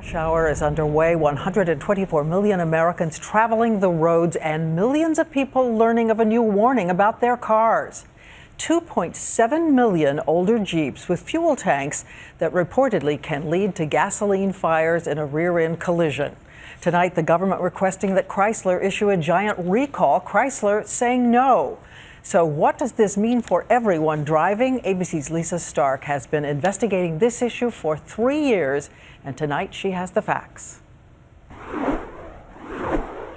Rush hour is underway. 124 million Americans traveling the roads and millions of people learning of a new warning about their cars. 2.7 million older Jeeps with fuel tanks that reportedly can lead to gasoline fires in a rear-end collision. Tonight, the government requesting that Chrysler issue a giant recall. Chrysler saying no. So what does this mean for everyone driving? ABC's Lisa Stark has been investigating this issue for 3 years, and tonight she has the facts.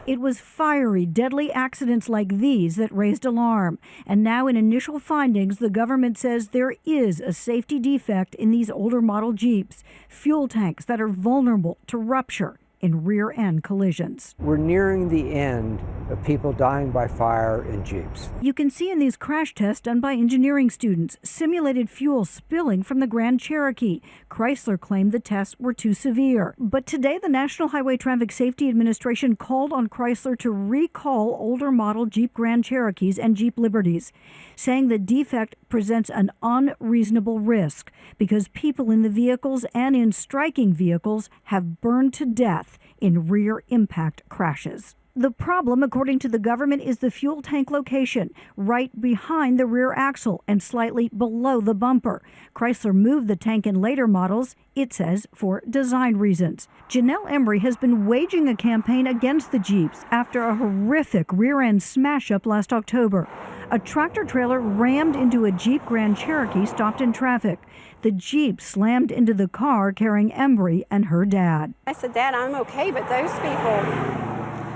It was fiery, deadly accidents like these that raised alarm. And now in initial findings, the government says there is a safety defect in these older model Jeeps, fuel tanks that are vulnerable to rupture in rear-end collisions. We're nearing the end of people dying by fire in Jeeps. You can see in these crash tests done by engineering students, simulated fuel spilling from the Grand Cherokee. Chrysler claimed the tests were too severe. But today, the National Highway Traffic Safety Administration called on Chrysler to recall older model Jeep Grand Cherokees and Jeep Liberties, saying the defect presents an unreasonable risk because people in the vehicles and in striking vehicles have burned to death in rear impact crashes. The problem, according to the government, is the fuel tank location, right behind the rear axle and slightly below the bumper. Chrysler moved the tank in later models, it says, for design reasons. Janelle Emery has been waging a campaign against the Jeeps after a horrific rear-end smash-up last October. A tractor-trailer rammed into a Jeep Grand Cherokee stopped in traffic. The Jeep slammed into the car carrying Emery and her dad. I said, Dad, I'm okay, but those people...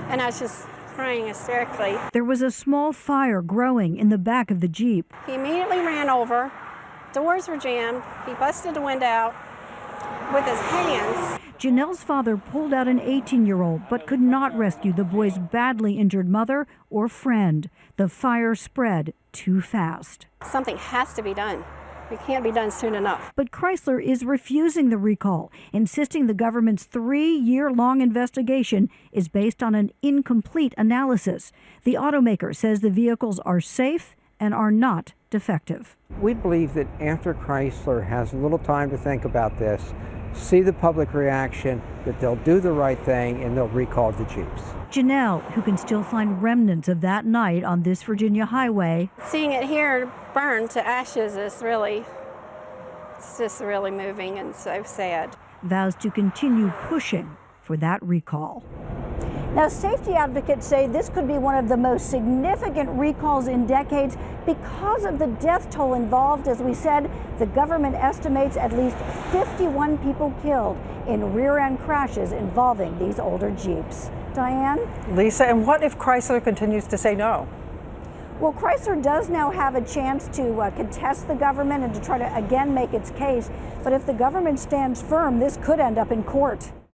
And I was just crying hysterically. There was a small fire growing in the back of the Jeep. He immediately ran over. Doors were jammed. He busted the window out with his hands. Janelle's father pulled out an 18-year-old but could not rescue the boy's badly injured mother or friend. The fire spread too fast. Something has to be done. It can't be done soon enough. But Chrysler is refusing the recall, insisting the government's 3-year-long investigation is based on an incomplete analysis. The automaker says the vehicles are safe and are not defective. We believe that after Chrysler has a little time to think about this, see the public reaction, that they'll do the right thing and they'll recall the Jeeps. Janelle, who can still find remnants of that night on this Virginia highway. Seeing it here burned to ashes is really, it's just really moving and so sad. Vows to continue pushing for that recall. Now, safety advocates say this could be one of the most significant recalls in decades because of the death toll involved. As we said, the government estimates at least 51 people killed in rear-end crashes involving these older Jeeps. Diane? Lisa, and what if Chrysler continues to say no? Well, Chrysler does now have a chance to contest the government and to try to again make its case. But if the government stands firm, this could end up in court.